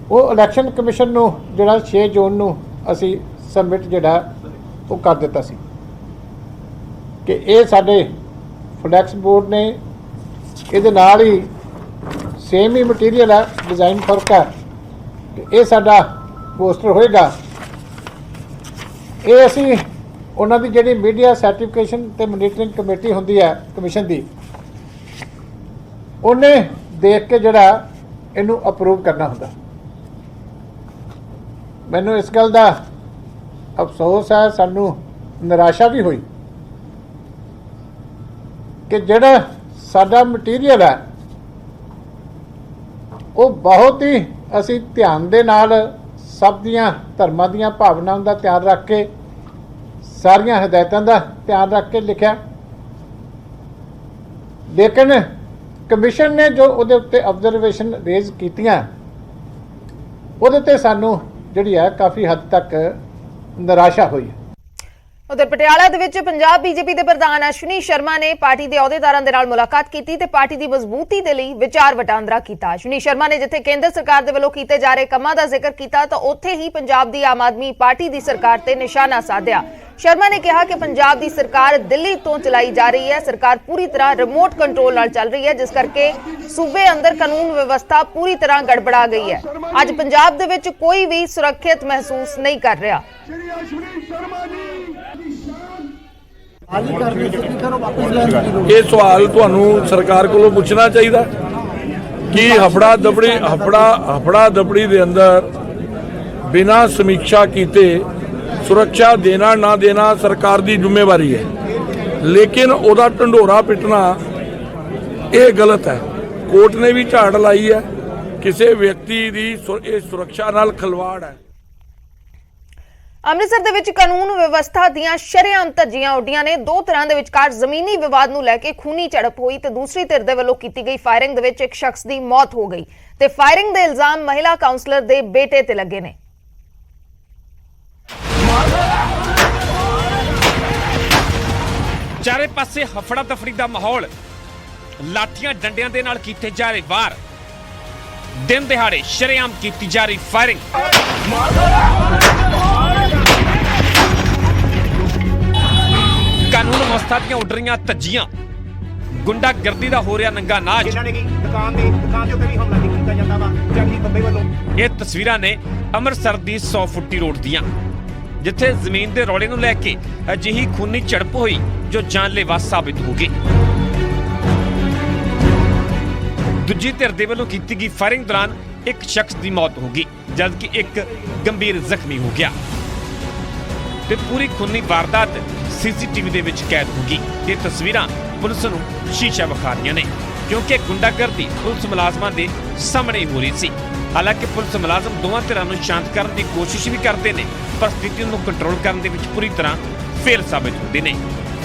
ਉਹ ਇਲੈਕਸ਼ਨ ਕਮਿਸ਼ਨ ਨੂੰ ਜਿਹੜਾ 6 ਜੂਨ ਨੂੰ ਅਸੀਂ ਸਬਮਿਟ ਜਿਹੜਾ ਉਹ ਕਰ ਦਿੱਤਾ ਸੀ ਕਿ ਇਹ ਸਾਡੇ ਫਲੈਕਸ ਬੋਰਡ ਨੇ, ਇਹਦੇ ਨਾਲ ਹੀ ਸੇਮ ਹੀ ਮਟੀਰੀਅਲ ਹੈ, ਡਿਜ਼ਾਈਨ ਫਰਕ ਹੈ ਕਿ ਇਹ ਸਾਡਾ ਪੋਸਟਰ ਹੋਏਗਾ। ਇਹ ਅਸੀਂ ਉਹਨਾਂ ਦੀ ਜਿਹੜੀ ਮੀਡੀਆ ਸਰਟੀਫਿਕੇਸ਼ਨ ਤੇ ਮੋਨੀਟਰਿੰਗ ਕਮੇਟੀ ਹੁੰਦੀ ਹੈ ਕਮਿਸ਼ਨ ਦੀ, ਉਹਨੇ ਦੇਖ ਕੇ ਜਿਹੜਾ ਇਹਨੂੰ ਅਪਰੂਵ ਕਰਨਾ ਹੁੰਦਾ। ਮੈਨੂੰ ਇਸ ਗੱਲ ਦਾ ਅਫਸੋਸ ਹੈ, ਸਾਨੂੰ ਨਿਰਾਸ਼ਾ ਵੀ ਹੋਈ ਕਿ ਜਿਹੜਾ ਸਾਡਾ ਮਟੀਰੀਅਲ ਹੈ ਉਹ ਬਹੁਤ ਹੀ ਅਸੀਂ ਧਿਆਨ ਦੇ ਨਾਲ ਸਭ ਦੀਆਂ ਧਰਮਾਂ ਦੀਆਂ ਭਾਵਨਾਵਾਂ ਦਾ ਧਿਆਨ ਰੱਖ ਕੇ, ਸਾਰੀਆਂ ਹਦਾਇਤਾਂ ਦਾ ਧਿਆਨ ਰੱਖ ਕੇ ਲਿਖਿਆ। ਲੇਕਿਨ ਕਮਿਸ਼ਨ ਨੇ ਜੋ ਉਹਦੇ ਉੱਤੇ ਆਬਜ਼ਰਵੇਸ਼ਨ ਰੇਜ਼ ਕੀਤੀਆਂ, ਉਹਦੇ ਤੇ ਸਾਨੂੰ ਜਿਹੜੀ ਹੈ ਕਾਫੀ ਹੱਦ ਤੱਕ ਨਿਰਾਸ਼ਾ ਹੋਈ ਹੈ। ਉਧਰ ਪਟਿਆਲਾ ਦੇ ਵਿੱਚ ਪੰਜਾਬ ਬੀਜੇਪੀ ਦੇ ਪ੍ਰਧਾਨ ਅਸ਼ਵਨੀ ਸ਼ਰਮਾ ਨੇ ਪਾਰਟੀ ਦੇ ਅਹੁਦੇਦਾਰਾਂ ਦੇ ਨਾਲ ਮੁਲਾਕਾਤ ਕੀਤੀ ਤੇ ਪਾਰਟੀ ਦੀ ਮਜ਼ਬੂਤੀ ਦੇ ਲਈ ਵਿਚਾਰ ਵਟਾਂਦਰਾ ਕੀਤਾ। ਅਸ਼ਵਨੀ ਸ਼ਰਮਾ ਨੇ ਜਿੱਥੇ ਕੇਂਦਰ ਸਰਕਾਰ ਦੇ ਵੱਲੋਂ ਕੀਤੇ ਜਾ ਰਹੇ ਕੰਮਾਂ ਦਾ ਜ਼ਿਕਰ ਕੀਤਾ ਤਾਂ ਉੱਥੇ ਹੀ ਪੰਜਾਬ ਦੀ ਆਮ ਆਦਮੀ ਪਾਰਟੀ ਦੀ ਸਰਕਾਰ ਤੇ ਨਿਸ਼ਾਨਾ ਸਾਧਿਆ। ਸ਼ਰਮਾ ਨੇ ਕਿਹਾ ਕਿ ਪੰਜਾਬ ਦੀ ਸਰਕਾਰ ਦਿੱਲੀ ਤੋਂ ਚਲਾਈ ਜਾ ਰਹੀ ਹੈ। ਸਰਕਾਰ ਪੂਰੀ ਤਰ੍ਹਾਂ ਰਿਮੋਟ ਕੰਟਰੋਲ ਨਾਲ ਚੱਲ ਰਹੀ ਹੈ, ਜਿਸ ਕਰਕੇ ਸੂਬੇ ਅੰਦਰ ਕਾਨੂੰਨ ਵਿਵਸਥਾ ਪੂਰੀ ਤਰ੍ਹਾਂ ਗੜਬੜਾ ਗਈ ਹੈ। ਅੱਜ ਪੰਜਾਬ ਦੇ ਵਿੱਚ ਕੋਈ ਵੀ ਸੁਰੱਖਿਅਤ ਮਹਿਸੂਸ ਨਹੀਂ ਕਰ ਰਿਹਾ। ਇਹ ਸਵਾਲ ਤੁਹਾਨੂੰ ਸਰਕਾਰ ਕੋਲੋਂ ਪੁੱਛਣਾ ਚਾਹੀਦਾ ਕਿ ਹਫੜਾ ਦਬੜੀ ਦੇ ਅੰਦਰ ਬਿਨਾਂ ਸਮੀਖਿਆ ਕੀਤੇ ਸੁਰੱਖਿਆ ਦੇਣਾ ਨਾ ਦੇਣਾ ਸਰਕਾਰ ਦੀ ਜ਼ਿੰਮੇਵਾਰੀ ਹੈ, ਲੇਕਿਨ ਉਹਦਾ ਢੰਡੋਰਾ ਪਿੱਟਣਾ ਇਹ ਗਲਤ ਹੈ। ਕੋਰਟ ਨੇ ਵੀ ਝਾੜ ਲਾਈ ਹੈ, ਕਿਸੇ ਵਿਅਕਤੀ ਦੀ ਇਹ ਸੁਰੱਖਿਆ ਨਾਲ ਖਿਲਵਾੜ ਹੈ। ਅੰਮ੍ਰਿਤਸਰ ਦੇ ਵਿੱਚ ਕਾਨੂੰਨ ਵਿਵਸਥਾ ਦੀਆਂ ਸ਼ਰੇਆਮ ਧੱਜੀਆਂ ਉੱਡੀਆਂ ਨੇ। ਦੋ ਤਰ੍ਹਾਂ ਦੇ ਵਿਚਕਾਰ ਜ਼ਮੀਨੀ ਵਿਵਾਦ ਨੂੰ ਲੈ ਕੇ ਖੂਨੀ ਝੜਪ ਹੋਈ ਤੇ ਦੂਸਰੀ ਧਿਰ ਦੇ ਵੱਲੋਂ ਕੀਤੀ ਗਈ ਫਾਇਰਿੰਗ ਦੇ ਵਿੱਚ ਇੱਕ ਸ਼ਖਸ ਦੀ ਮੌਤ ਹੋ ਗਈ ਤੇ ਫਾਇਰਿੰਗ ਦੇ ਇਲਜ਼ਾਮ ਮਹਿਲਾ ਕਾਉਂਸਲਰ ਦੇ ਬੇਟੇ ਤੇ ਲੱਗੇ ਨੇ। ਚਾਰੇ ਪਾਸੇ ਹਫੜਾ ਦਫੜੀ ਦਾ ਮਾਹੌਲ, ਲਾਠੀਆਂ ਡੰਡਿਆਂ ਦੇ ਨਾਲ ਕੀਤੇ ਜਾ ਰਹੇ ਵਾਰ, ਦਿਨ ਦਿਹਾੜੇ ਸ਼ਰੇਆਮ ਕੀਤੀ ਜਾ ਰਹੀ ਫਾਇਰਿੰਗ। ਕਾਨੂੰਨ ਵਿਵਸਥਾ ਦੀਆਂ ਉੱਡ ਰਹੀਆਂ ਧੱਜੀਆਂ, ਗੁੰਡਾਗਰਦੀ ਦਾ ਹੋ ਰਿਹਾ ਨੰਗਾ ਨਾਚ। ਦੁਕਾਨ ਦੇ ਉੱਤੇ ਵੀ ਹਮਲਾ ਕੀਤਾ ਜਾਂਦਾ ਵਾ ਜੰਗੀ ਬੰਦੇ ਵੱਲੋਂ। ਇਹ ਤਸਵੀਰਾਂ ਨੇ ਅੰਮ੍ਰਿਤਸਰ ਦੀ 100 ਫੁੱਟੀ ਰੋਡ ਦੀਆਂ, ਜਿੱਥੇ ਜ਼ਮੀਨ ਦੇ ਰੌਲੇ ਨੂੰ ਲੈ ਕੇ ਅਜਿਹੀ ਖੂਨੀ ਝੜਪ ਹੋਈ ਜੋ ਜਾਨਲੇਵਾ ਸਾਬਿਤ ਹੋ ਗਈ। ਦੂਜੀ ਧਿਰ ਦੇ ਵੱਲੋਂ ਕੀਤੀ ਗਈ ਫਾਇਰਿੰਗ ਦੌਰਾਨ ਇੱਕ ਸ਼ਖਸ ਦੀ ਮੌਤ ਹੋ ਗਈ, ਜਦਕਿ ਇੱਕ ਗੰਭੀਰ ਜ਼ਖਮੀ ਹੋ ਗਿਆ ਤੇ ਪੂਰੀ ਖੂਨੀ ਵਾਰਦਾਤ ਸੀਸੀਟੀਵੀ ਦੇ ਵਿੱਚ ਕੈਦ ਹੋ ਗਈ। ਇਹ ਤਸਵੀਰਾਂ ਪੁਲਿਸ ਨੂੰ ਸ਼ੀਸ਼ਾ ਵਿਖਾ ਰਹੀਆਂ ਨੇ, ਕਿਉਂਕਿ ਗੁੰਡਾਗਰਦੀ ਪੁਲਿਸ ਮੁਲਾਜ਼ਮਾਂ ਦੇ ਸਾਹਮਣੇ ਹੋ ਰਹੀ ਸੀ। ਹਾਲਾਂਕਿ ਪੁਲਿਸ ਮੁਲਾਜ਼ਮ ਦੋਵਾਂ ਧਿਰਾਂ ਨੂੰ ਸ਼ਾਂਤ ਕਰਨ ਦੀ ਕੋਸ਼ਿਸ਼ ਵੀ ਕਰਦੇ ਨੇ, ਪਰ ਸਥਿਤੀ ਨੂੰ ਕੰਟਰੋਲ ਕਰਨ ਦੇ ਵਿੱਚ ਪੂਰੀ ਤਰ੍ਹਾਂ ਫੇਲ ਸਾਬਿਤ ਹੁੰਦੇ ਨੇ।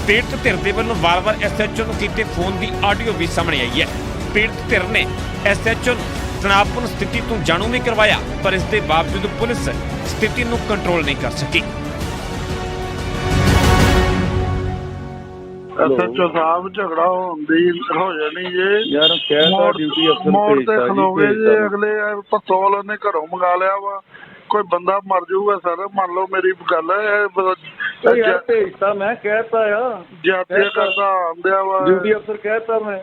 ਪੀੜਤ ਧਿਰ ਦੇ ਵੱਲੋਂ ਵਾਰ-ਵਾਰ ਐਸਐਚਓ ਨੂੰ ਕੀਤੇ ਫੋਨ ਦੀ ਆਡੀਓ ਵੀ ਸਾਹਮਣੇ ਆਈ ਹੈ। ਪੀੜਤ ਧਿਰ ਨੇ ਐਸਐਚਓ ਨੂੰ ਤਣਾਅਪੂਰਨ ਸਥਿਤੀ ਤੋਂ ਜਾਣੂ ਵੀ ਕਰਵਾਇਆ, ਪਰ ਇਸ ਦੇ ਬਾਵਜੂਦ ਪੁਲਿਸ ਸਥਿਤੀ ਨੂੰ ਕੰਟਰੋਲ ਨਹੀਂ ਕਰ ਸਕੀ। ਐਸਐਚਓ ਸਾਹਿਬ ਝਗੜਾ ਹੁੰਦੀ ਹੋ ਜਾਣੀ ਜੇ ਯਾਰ ਕਹਿਤਾ ਡਿਊਟੀ ਅਫਸਰ ਮੋੜ ਤੇ ਖਲੋਗੇ ਜੇ ਅਗਲੇ ਪਸਤੌਲ ਉਹਨੇ ਘਰੋਂ ਮੰਗਾ ਲਿਆ ਵਾ, ਕੋਈ ਬੰਦਾ ਮਰ ਜਾਊਗਾ ਸਰ, ਮੰਨ ਲਓ ਮੇਰੀ ਗੱਲ ਹੈ। ਭੇਜਤਾ ਮੈਂ ਕਹਿਤਾ ਆ ਜਾਤੇ ਕਰਦਾ ਆਂਦਿਆ ਵਾ ਡਿਊਟੀ ਅਫਸਰ ਕਹਿਤਾ ਮੈਂ।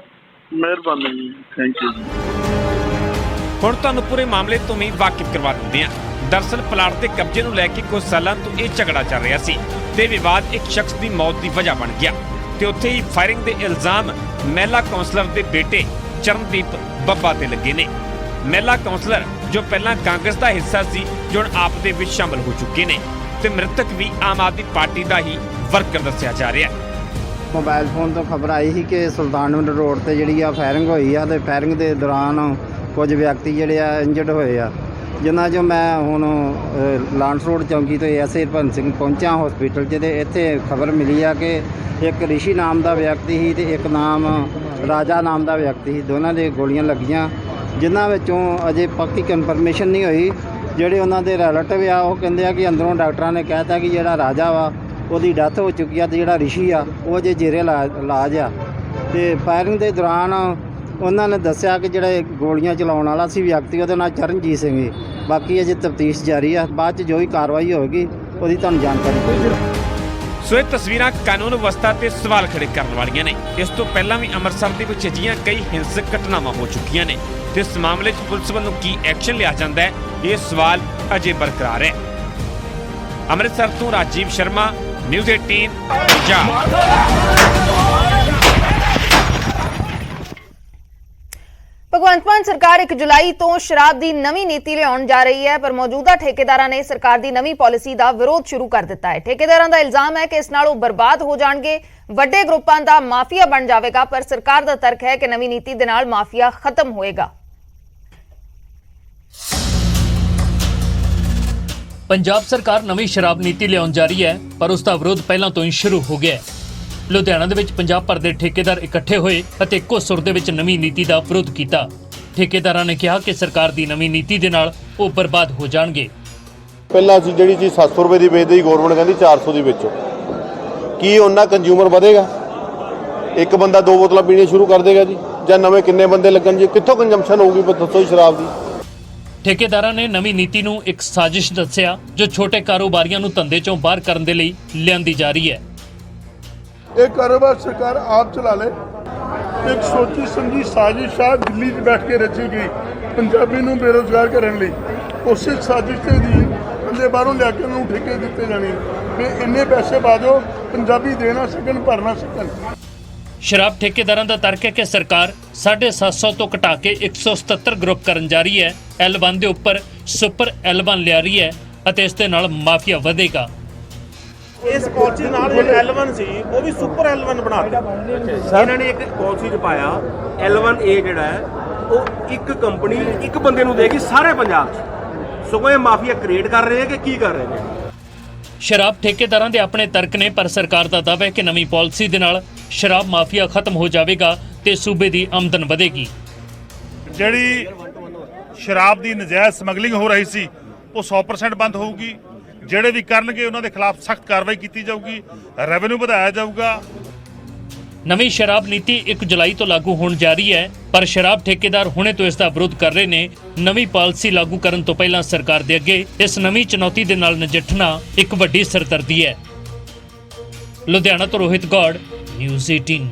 ਮਿਹਰਬਾਨੀ ਜੀ, ਥੈਂਕ ਯੂ। ਹੁਣ ਤੁਹਾਨੂੰ ਪੂਰੇ ਮਾਮਲੇ ਤੋਂ ਵੀ ਵਾਕਿਫ ਕਰਵਾ ਦਿੰਦੇ ਹਾਂ। ਦਰਅਸਲ ਪਲਾਟ ਦੇ ਕਬਜ਼ੇ ਨੂੰ ਲੈ ਕੇ ਕੁਝ ਸਾਲਾਂ ਤੋਂ ਇਹ ਝਗੜਾ ਚੱਲ ਰਿਹਾ ਸੀ ਤੇ ਵਿਵਾਦ ਇੱਕ ਸ਼ਖਸ ਦੀ ਮੌਤ ਦੀ ਵਜ੍ਹਾ ਬਣ ਗਿਆ ਤੇ ਉੱਥੇ ਹੀ ਫਾਇਰਿੰਗ ਦੇ ਇਲਜ਼ਾਮ ਮਹਿਲਾ ਕਾਉਂਸਲਰ ਦੇ ਬੇਟੇ ਚਰਨਦੀਪ ਬੱਬਾ ਤੇ ਲੱਗੇ ਨੇ। ਮਹਿਲਾ ਕਾਉਂਸਲਰ ਜੋ ਪਹਿਲਾਂ ਕਾਂਗਰਸ ਦਾ ਹਿੱਸਾ ਸੀ, ਜੋ ਹੁਣ ਆਪ ਦੇ ਵਿੱਚ ਸ਼ਾਮਲ ਹੋ ਚੁੱਕੇ ਨੇ ਤੇ ਮ੍ਰਿਤਕ ਵੀ ਆਮ ਆਦਮੀ ਪਾਰਟੀ ਦਾ ਹੀ ਵਰਕਰ ਦੱਸਿਆ ਜਾ ਰਿਹਾ ਹੈ। ਮੋਬਾਈਲ ਫੋਨ ਤੋਂ ਖਬਰ ਆਈ ਸੀ ਕਿ ਸੁਲਤਾਨਵਿੰਡ ਰੋਡ ਤੇ ਜਿਹੜੀ ਆ ਫਾਇਰਿੰਗ ਹੋਈ ਆ ਤੇ ਫਾਇਰਿੰਗ ਦੇ ਦੌਰਾਨ ਕੁਝ ਵਿਅਕਤੀ ਜਿਹੜੇ ਆ ਇੰਜਰਡ ਹੋਏ ਆ, ਜਿਨ੍ਹਾਂ 'ਚੋਂ ਮੈਂ ਹੁਣ ਲਾਂਸ ਰੋਡ ਚੌਂਕੀ ਤੋਂ ਐਸਏ ਹਰਭਜਨ ਸਿੰਘ ਪਹੁੰਚਾ ਹਸਪੀਟਲ 'ਚ ਤੇ ਇੱਥੇ ਖਬਰ ਮਿਲੀ ਆ ਕਿ ਇੱਕ ਰਿਸ਼ੀ ਨਾਮ ਦਾ ਵਿਅਕਤੀ ਸੀ ਤੇ ਇੱਕ ਨਾਮ ਰਾਜਾ ਨਾਮ ਦਾ ਵਿਅਕਤੀ ਸੀ। ਦੋਨਾਂ ਦੇ ਗੋਲੀਆਂ ਲੱਗੀਆਂ, ਜਿਨ੍ਹਾਂ ਵਿੱਚੋਂ ਅਜੇ ਪੱਕੀ ਕਨਫਰਮੇਸ਼ਨ ਨਹੀਂ ਹੋਈ। ਜਿਹੜੇ ਉਹਨਾਂ ਦੇ ਰਿਲੇਟਿਵ ਆ ਉਹ ਕਹਿੰਦੇ ਆ ਕਿ ਅੰਦਰੋਂ ਡਾਕਟਰਾਂ ਨੇ ਕਹਿਤਾ ਕਿ ਜਿਹੜਾ ਰਾਜਾ ਵਾ ਉਹਦੀ ਡੈਥ ਹੋ ਚੁੱਕੀ ਆ ਤੇ ਜਿਹੜਾ ਰਿਸ਼ੀ ਆ ਉਹ ਅਜੇ ਜੇਰੇ ਇਲਾਜ ਆ। ਤੇ ਫਾਇਰਿੰਗ ਦੇ ਦੌਰਾਨ ਉਹਨਾਂ ਨੇ ਦੱਸਿਆ ਕਿ ਜਿਹੜੇ ਗੋਲੀਆਂ ਚਲਾਉਣ ਵਾਲਾ ਸੀ ਵਿਅਕਤੀ ਉਹਦਾ ਨਾਮ ਚਰਨਜੀਤ ਸਿੰਘ ਹੈ। ਬਾਕੀ ਅਜੇ ਤਫਤੀਸ਼ ਜਾਰੀ ਆ, ਬਾਅਦ 'ਚ ਜੋ ਵੀ ਕਾਰਵਾਈ ਹੋਵੇਗੀ ਉਹਦੀ ਤੁਹਾਨੂੰ ਜਾਣਕਾਰੀ ਦੇਵਾਂਗੇ। ਸੋ ਇਹ ਤਸਵੀਰਾਂ ਕਾਨੂੰਨ ਵਿਵਸਥਾ ਤੇ ਸਵਾਲ ਖੜੇ ਕਰਨ ਵਾਲੀਆਂ ਨੇ। ਇਸ ਤੋਂ ਪਹਿਲਾਂ ਵੀ ਅੰਮ੍ਰਿਤਸਰ ਦੇ ਵਿੱਚ ਅਜਿਹੀਆਂ ਕਈ ਹਿੰਸਕ ਘਟਨਾਵਾਂ ਹੋ ਚੁੱਕੀਆਂ ਨੇ ਤੇ ਇਸ ਮਾਮਲੇ 'ਚ ਪੁਲਿਸ ਵੱਲੋਂ ਕੀ ਐਕਸ਼ਨ ਲਿਆ ਜਾਂਦਾ ਹੈ, ਇਹ ਸਵਾਲ ਅਜੇ ਬਰਕਰਾਰ ਹੈ। ਅੰਮ੍ਰਿਤਸਰ ਤੋਂ ਰਾਜੀਵ ਸ਼ਰਮਾ, ਨਿਊਜ਼ 18 ਪੰਜਾਬ। ਭਗਵੰਤ ਮਾਨ ਸਰਕਾਰ 1 ਜੁਲਾਈ ਤੋਂ ਸ਼ਰਾਬ ਦੀ ਨਵੀਂ ਨੀਤੀ ਲਿਆਉਣ ਜਾ ਰਹੀ ਹੈ, ਪਰ ਮੌਜੂਦਾ ਠੇਕੇਦਾਰਾਂ ਨੇ ਸਰਕਾਰ ਦੀ ਨਵੀਂ ਪਾਲਿਸੀ ਦਾ ਵਿਰੋਧ ਸ਼ੁਰੂ ਕਰ ਦਿੱਤਾ ਹੈ। ਠੇਕੇਦਾਰਾਂ ਦਾ ਇਲਜ਼ਾਮ ਹੈ ਕਿ ਇਸ ਨਾਲ ਉਹ ਬਰਬਾਦ ਹੋ ਜਾਣਗੇ, ਵੱਡੇ ਗਰੁੱਪਾਂ ਦਾ ਮਾਫੀਆ ਬਣ ਜਾਵੇਗਾ, ਪਰ ਸਰਕਾਰ ਦਾ ਤਰਕ ਹੈ ਕਿ ਨਵੀਂ ਨੀਤੀ ਦੇ ਨਾਲ ਮਾਫੀਆ ਖਤਮ ਹੋਏਗਾ। ਪੰਜਾਬ ਸਰਕਾਰ ਨਵੀਂ ਸ਼ਰਾਬ ਨੀਤੀ ਲਿਆਉਣ ਜਾ ਰਹੀ ਹੈ, ਪਰ ਉਸ ਦਾ ਵਿਰੋਧ ਪਹਿਲਾਂ ਤੋਂ ਹੀ ਸ਼ੁਰੂ ਹੋ ਗਿਆ ਹੈ। ਲੁਧਿਆਣਾ ਦੇ ਵਿੱਚ ਪੰਜਾਬ ਭਰ ਦੇ ਠੇਕੇਦਾਰ ਇਕੱਠੇ ਹੋਏ ਅਤੇ ਇੱਕੋ ਸੁਰ ਦੇ ਵਿੱਚ ਨਵੀਂ ਨੀਤੀ ਦਾ ਵਿਰੋਧ ਕੀਤਾ। ਠੇਕੇਦਾਰਾਂ ਨੇ ਕਿਹਾ ਕਿ ਸਰਕਾਰ ਦੀ ਨਵੀਂ ਨੀਤੀ ਦੇ ਨਾਲ ਉਹ ਬਰਬਾਦ ਹੋ ਜਾਣਗੇ। ਪਹਿਲਾਂ ਅਸੀਂ ਜਿਹੜੀ ਚੀਜ਼ 700 ਰੁਪਏ ਦੀ ਵੇਚਦੇ ਸੀ, ਗੌਰਮੈਂਟ ਕਹਿੰਦੀ 400 ਦੀ ਵੇਚੋ। ਕੀ ਉਹਨਾਂ ਕੰਜ਼ਿਊਮਰ ਵਧੇਗਾ? ਇੱਕ ਬੰਦਾ 2 ਬੋਤਲਾਂ ਪੀਣੀਆਂ ਸ਼ੁਰੂ ਕਰ ਦੇਗਾ ਜੀ, ਜਾਂ ਨਵੇਂ ਕਿੰਨੇ ਬੰਦੇ ਲੱਗਣ ਜੀ? ਕਿੱਥੋਂ ਕੰਜ਼ੰਪਸ਼ਨ ਹੋਊਗੀ ਦੱਸੋ ਸ਼ਰਾਬ ਦੀ? ਠੇਕੇਦਾਰਾਂ ਨੇ ਨਵੀਂ ਨੀਤੀ ਨੂੰ ਇੱਕ ਸਾਜ਼ਿਸ਼ ਦੱਸਿਆ ਜੋ ਛੋਟੇ ਕਾਰੋਬਾਰੀਆਂ ਨੂੰ ਧੰਦੇ ਚੋਂ ਬਾਹਰ ਕਰਨ ਦੇ ਲਈ ਲਿਆਂਦੀ ਜਾ ਰਹੀ ਹੈ। ਇਹ ਕਾਰੋਬਾਰ ਸਰਕਾਰ ਆਪ ਚਲਾ ਲੇ, ਇੱਕ ਸੋਚੀ ਸਮਝੀ ਸਾਜ਼ਿਸ਼ ਆ ਦਿੱਲੀ 'ਚ ਬੈਠ ਕੇ ਰਚੀ ਗਈ ਪੰਜਾਬੀ ਨੂੰ ਬੇਰੁਜ਼ਗਾਰ ਕਰਨ ਲਈ। ਉਸੇ ਸਾਜ਼ਿਸ਼ ਦੇ ਦੀ ਬੰਦੇ ਬਾਹਰੋਂ ਲਿਆ ਕੇ ਉਹਨੂੰ ਠੇਕੇ ਦਿੱਤੇ ਜਾਣੇ ਵੀ ਇੰਨੇ ਪੈਸੇ ਬਾਜੋ ਪੰਜਾਬੀ ਦੇ ਨਾ ਸਕਣ, ਭਰ ਨਾ ਸਕਣ। ਸ਼ਰਾਬ ਠੇਕੇਦਾਰਾਂ ਦਾ ਤਰਕ ਹੈ ਕਿ ਸਰਕਾਰ 750 ਤੋਂ ਘਟਾ ਕੇ 177 ਗਰੁੱਪ ਕਰਨ ਜਾ ਰਹੀ ਹੈ। L1 ਦੇ ਉੱਪਰ ਸੁਪਰ L1 ਲਿਆ ਰਹੀ ਹੈ ਅਤੇ ਇਸ ਦੇ ਨਾਲ ਮਾਫੀਆ ਵਧੇਗਾ। ਇਸ ਪਾਲਿਸੀ ਨਾਲ ਜਿਹੜਾ L1 ਸੀ ਉਹ ਵੀ ਸੁਪਰ L1 ਬਣਾ ਦਿੱਤਾ। ਇਹਨਾਂ ਨੇ ਇੱਕ ਪਾਲਿਸੀ 'ਚ ਪਾਇਆ L1A ਜਿਹੜਾ ਹੈ ਉਹ ਇੱਕ ਕੰਪਨੀ ਇੱਕ ਬੰਦੇ ਨੂੰ ਦੇਗੀ ਸਾਰੇ ਪੰਜਾਬ 'ਚ। ਸਗੋਂ ਇਹ ਮਾਫੀਆ ਕ੍ਰੀਏਟ ਕਰ ਰਹੇ ਹੈ ਕਿ ਕੀ ਕਰ ਰਹੇ ਨੇ? ਸ਼ਰਾਬ ਠੇਕੇਦਾਰਾਂ ਦੇ ਆਪਣੇ ਤਰਕ ਨੇ, ਪਰ ਸਰਕਾਰ ਦਾ ਦਾਅਵਾ ਹੈ ਕਿ ਨਵੀਂ ਪਾਲਿਸੀ ਦੇ ਨਾਲ ਸ਼ਰਾਬ ਮਾਫੀਆ ਖਤਮ ਹੋ ਜਾਵੇਗਾ ਤੇ ਸੂਬੇ ਦੀ ਆਮਦਨ ਵਧੇਗੀ। ਜਿਹੜੀ ਸ਼ਰਾਬ ਦੀ ਨਜਾਇਜ਼ ਸਮਗਲਿੰਗ ਹੋ ਰਹੀ ਸੀ ਉਹ 100% ਬੰਦ ਹੋਊਗੀ। ਜਿਹੜੇ ਵੀ ਕਰਨਗੇ ਉਹਨਾਂ ਦੇ ਖਿਲਾਫ ਸਖਤ ਕਾਰਵਾਈ ਕੀਤੀ ਜਾਊਗੀ, ਰੈਵਨਿਊ ਵਧਾਇਆ ਜਾਊਗਾ। ਨਵੀਂ ਸ਼ਰਾਬ ਨੀਤੀ 1 ਜੁਲਾਈ ਤੋਂ ਲਾਗੂ ਹੋਣ ਜਾ ਰਹੀ ਹੈ, ਪਰ ਸ਼ਰਾਬ ਠੇਕੇਦਾਰ ਹੁਣੇ ਤੋਂ ਇਸ ਦਾ ਵਿਰੋਧ ਕਰ ਰਹੇ ਨੇ। ਨਵੀਂ ਪਾਲਿਸੀ ਲਾਗੂ ਕਰਨ ਤੋਂ ਪਹਿਲਾਂ ਸਰਕਾਰ ਦੇ ਅੱਗੇ ਇਸ ਨਵੀਂ ਚੁਣੌਤੀ ਦੇ ਨਾਲ ਨਜਿੱਠਣਾ ਇੱਕ ਵੱਡੀ ਸਿਰਦਰਦੀ ਹੈ। ਲੁਧਿਆਣਾ ਤੋਂ ਰੋਹਿਤ ਗੌੜ, ਨਿਊਜ਼ 18।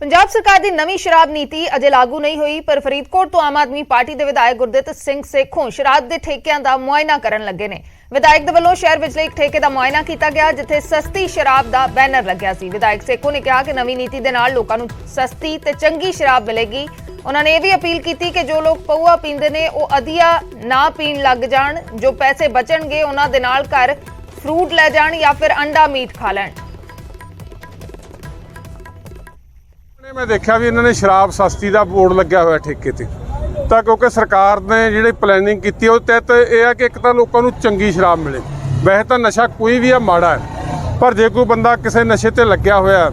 ਪੰਜਾਬ ਸਰਕਾਰ ਦੀ ਨਵੀਂ ਸ਼ਰਾਬ ਨੀਤੀ ਅਜੇ ਲਾਗੂ ਨਹੀਂ ਹੋਈ, ਪਰ ਫਰੀਦਕੋਟ ਤੋਂ ਆਮ ਆਦਮੀ ਪਾਰਟੀ ਦੇ ਵਿਧਾਇਕ ਗੁਰਦਿੱਤ ਸਿੰਘ ਸੇਖੋਂ ਸ਼ਰਾਬ ਦੇ ਠੇਕਿਆਂ ਦਾ ਮੁਆਇਨਾ ਕਰਨ ਲੱਗੇ ਨੇ। ਵਿਧਾਇਕ ਦੇ ਵੱਲੋਂ ਸ਼ਹਿਰ ਵਿਚਲੇ ਇੱਕ ਠੇਕੇ ਦਾ ਮੁਆਇਨਾ ਕੀਤਾ ਗਿਆ, ਜਿੱਥੇ ਸਸਤੀ ਸ਼ਰਾਬ ਦਾ ਬੈਨਰ ਲੱਗਿਆ ਸੀ। ਵਿਧਾਇਕ ਸੇਖੋਂ ਨੇ ਕਿਹਾ ਕਿ ਨਵੀਂ ਨੀਤੀ ਦੇ ਨਾਲ ਲੋਕਾਂ ਨੂੰ ਸਸਤੀ ਤੇ ਚੰਗੀ ਸ਼ਰਾਬ ਮਿਲੇਗੀ। ਉਹਨਾਂ ਨੇ ਇਹ ਵੀ ਅਪੀਲ ਕੀਤੀ ਕਿ ਜੋ ਲੋਕ ਪਊਆ ਪੀਂਦੇ ਨੇ ਉਹ ਅਧੀਆ ਨਾ ਪੀਣ ਲੱਗ ਜਾਣ। ਜੋ ਪੈਸੇ ਬਚਣਗੇ ਉਹਨਾਂ ਦੇ ਨਾਲ ਘਰ ਫਰੂਟ ਲੈ ਜਾਣ ਜਾਂ ਫਿਰ ਅੰਡਾ ਮੀਟ ਖਾ ਲੈਣ। ਮੈਂ ਦੇਖਿਆ ਵੀ ਇਹਨਾਂ ਨੇ ਸ਼ਰਾਬ ਸਸਤੀ ਦਾ ਬੋਰਡ ਲੱਗਿਆ ਹੋਇਆ ਠੇਕੇ ਤੇ, ਤਾਂ ਕਿਉਂਕਿ ਸਰਕਾਰ ਨੇ ਜਿਹੜੀ ਪਲੈਨਿੰਗ ਕੀਤੀ ਉਹ ਤਹਿਤ ਇਹ ਆ ਕਿ ਇੱਕ ਤਾਂ ਲੋਕਾਂ ਨੂੰ ਚੰਗੀ ਸ਼ਰਾਬ ਮਿਲੇ। ਵੈਸੇ ਤਾਂ ਨਸ਼ਾ ਕੋਈ ਵੀ ਆ ਮਾੜਾ ਹੈ, ਪਰ ਜੇ ਕੋਈ ਬੰਦਾ ਕਿਸੇ ਨਸ਼ੇ ਤੇ ਲੱਗਿਆ ਹੋਇਆ,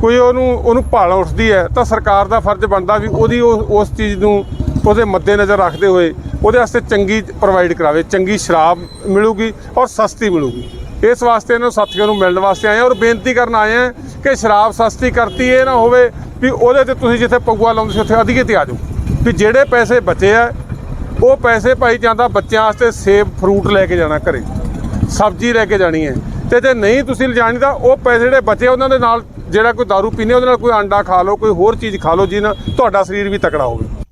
ਕੋਈ ਉਹਨੂੰ ਭਾਲ ਉੱਠਦੀ ਹੈ, ਤਾਂ ਸਰਕਾਰ ਦਾ ਫਰਜ਼ ਬਣਦਾ ਵੀ ਉਹਦੀ ਉਸ ਚੀਜ਼ ਨੂੰ ਉਹਦੇ ਮੱਦੇਨਜ਼ਰ ਰੱਖਦੇ ਹੋਏ ਉਹਦੇ ਵਾਸਤੇ ਚੰਗੀ ਪ੍ਰੋਵਾਈਡ ਕਰਾਵੇ। ਚੰਗੀ ਸ਼ਰਾਬ ਮਿਲੂਗੀ ਔਰ ਸਸਤੀ ਮਿਲੂਗੀ। ਇਸ ਵਾਸਤੇ ਇਹਨਾਂ ਸਾਥੀਆਂ ਨੂੰ ਮਿਲਣ ਵਾਸਤੇ ਆਏ ਔਰ ਬੇਨਤੀ ਕਰਨ ਆਏ ਆ ਕਿ ਸ਼ਰਾਬ ਸਸਤੀ ਕਰਤੀ ਇਹ ਨਾ ਹੋਵੇ ਵੀ ਉਹਦੇ ਤੇ ਤੁਸੀਂ ਜਿੱਥੇ ਪਊਆ ਲਾਉਂਦੇ ਸੀ ਉੱਥੇ ਅਧੀਏ ਤੇ ਆ ਜਾਓ। ਵੀ ਜਿਹੜੇ ਪੈਸੇ ਬਚੇ ਆ ਉਹ ਪੈਸੇ ਭਾਈ ਜਾਂਦਾ ਬੱਚਿਆਂ ਵਾਸਤੇ ਸੇਬ ਫਰੂਟ ਲੈ ਕੇ ਜਾਣਾ, ਘਰੇ ਸਬਜ਼ੀ ਲੈ ਕੇ ਜਾਣੀ ਹੈ, ਤੇ ਜੇ ਨਹੀਂ ਤੁਸੀਂ ਲਿਜਾਣੀ ਤਾਂ ਉਹ ਪੈਸੇ ਜਿਹੜੇ ਬਚੇ ਉਹਨਾਂ ਦੇ ਨਾਲ ਜਿਹੜਾ ਕੋਈ ਦਾਰੂ ਪੀਣੇ ਉਹਦੇ ਨਾਲ ਕੋਈ ਅੰਡਾ ਖਾ ਲਓ, ਕੋਈ ਹੋਰ ਚੀਜ਼ ਖਾ ਲਓ ਜਿਹਦੇ ਨਾਲ ਤੁਹਾਡਾ ਸਰੀਰ ਵੀ ਤਕੜਾ ਹੋਵੇ।